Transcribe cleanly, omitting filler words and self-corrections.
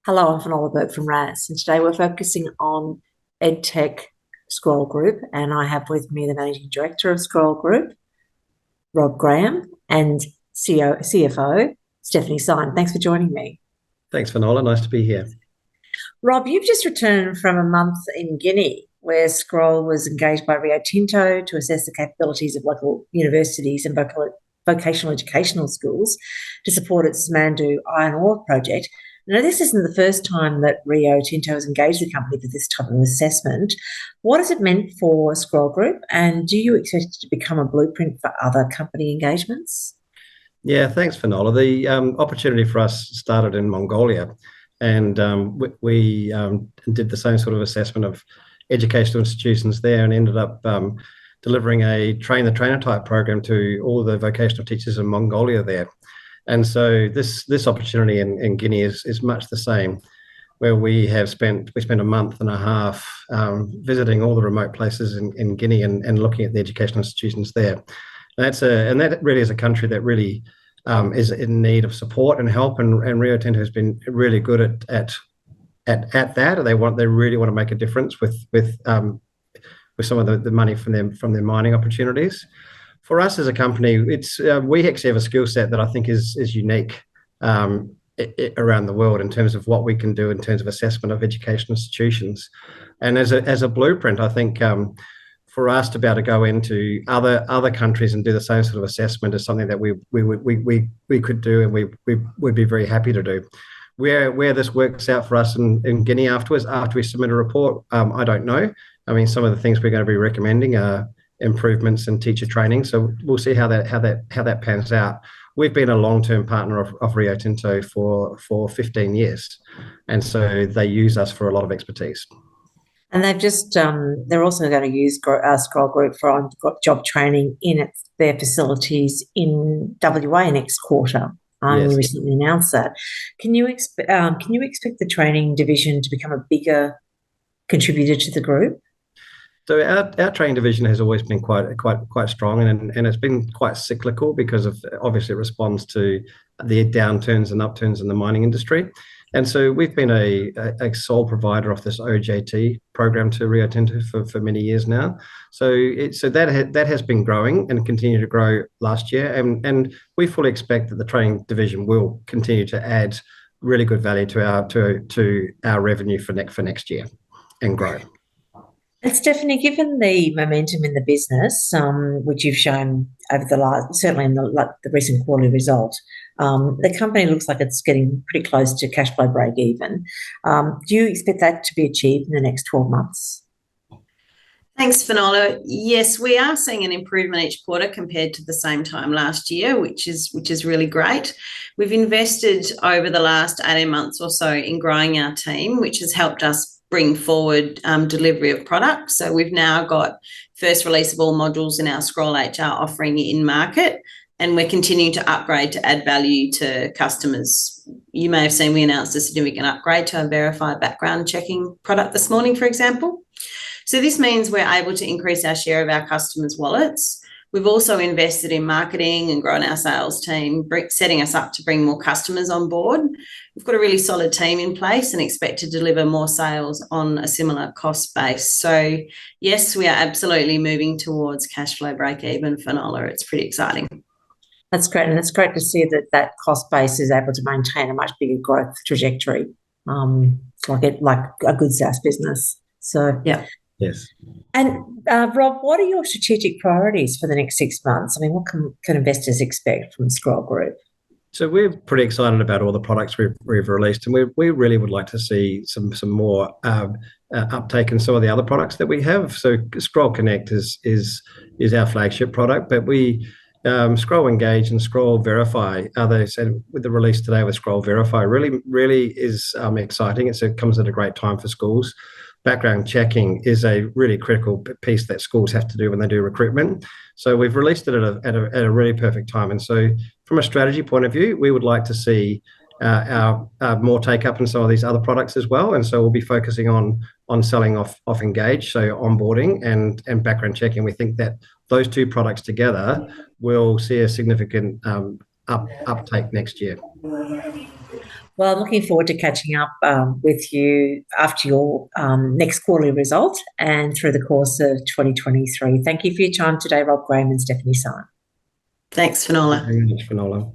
Hello, I'm Finola Burke from RaaS, and today we're focusing on EdTech Scroll Group, and I have with me the Managing Director of Scroll Group, Rob Graham, and CFO, Stephanie Syme. Thanks for joining me. Thanks, Finola. Nice to be here. Rob, you've just returned from a month in Guinea, where Scroll was engaged by Rio Tinto to assess the capabilities of local universities and vocational educational schools to support its Mandu iron ore project. Now, this isn't the first time that Rio Tinto has engaged the company for this type of assessment. What has it meant for Scroll Group, and do you expect it to become a blueprint for other company engagements? Yeah, thanks, Finola. The opportunity for us started in Mongolia, and we did the same sort of assessment of educational institutions there and ended up delivering a train-the-trainer type program to all the vocational teachers in Mongolia there. And so this opportunity in Guinea is much the same, where we spent a month and a half visiting all the remote places in Guinea and looking at the educational institutions there. And that really is a country that really is in need of support and help, and Rio Tinto has been really good at that. They really want to make a difference with some of the money from their mining opportunities. For us as a company, we actually have a skill set that I think is unique around the world in terms of what we can do in terms of assessment of educational institutions. And as a blueprint, I think for us to be able to go into other countries and do the same sort of assessment is something that we could do, and we would be very happy to do. Where this works out for us in Guinea afterwards, after we submit a report, I don't know. I mean, some of the things we're going to be recommending are improvements in teacher training, so we'll see how that pans out. We've been a long-term partner of Rio Tinto for 15 years, and so they use us for a lot of expertise. And they're also going to use Scroll Group for on-job training in their facilities in WA next quarter. Yes. You recently announced that. Can you expect the training division to become a bigger contributor to the group? So our training division has always been quite strong, and it's been quite cyclical because of obviously it responds to the downturns and upturns in the mining industry. And so we've been a sole provider of this OJT program to Rio Tinto for many years now. So that has been growing and continued to grow last year, and we fully expect that the training division will continue to add really good value to our revenue for next year and grow. And Stephanie, given the momentum in the business, which you've shown over certainly in the recent quarterly result, the company looks like it's getting pretty close to cash flow break even. Do you expect that to be achieved in the next 12 months? Thanks, Finola. Yes, we are seeing an improvement each quarter compared to the same time last year, which is really great. We've invested over the last 18 months or so in growing our team, which has helped us bring forward delivery of products. So we've now got first release of all modules in our Scroll HR offering in market, and we're continuing to upgrade to add value to customers. You may have seen we announced a significant upgrade to our verified background checking product this morning, for example. So this means we're able to increase our share of our customers' wallets. We've also invested in marketing and grown our sales team, setting us up to bring more customers on board. We've got a really solid team in place and expect to deliver more sales on a similar cost base. So yes, we are absolutely moving towards cash flow break even, Finola. It's pretty exciting. That's great, and it's great to see that cost base is able to maintain a much bigger growth trajectory, like a good SaaS business. So yeah. Yes. And Rob, what are your strategic priorities for the next 6 months? I mean, what can investors expect from Scroll Group? So we're pretty excited about all the products we've released, and we really would like to see some more uptake in some of the other products that we have. So Scroll Connect is our flagship product, but we Scroll Engage and Scroll Verify, and with the release today with Scroll Verify, really is exciting. It comes at a great time for schools. Background checking is a really critical piece that schools have to do when they do recruitment. So we've released it at a really perfect time. And so from a strategy point of view, we would like to see our more take up in some of these other products as well. And so we'll be focusing on selling off Engage, so onboarding and background checking. We think that those two products together will see a significant uptake next year. Well, I'm looking forward to catching up with you after your next quarterly result and through the course of 2023. Thank you for your time today, Rob Graham and Stephanie Syme. Thanks, Finola. Thank you very much, Finola.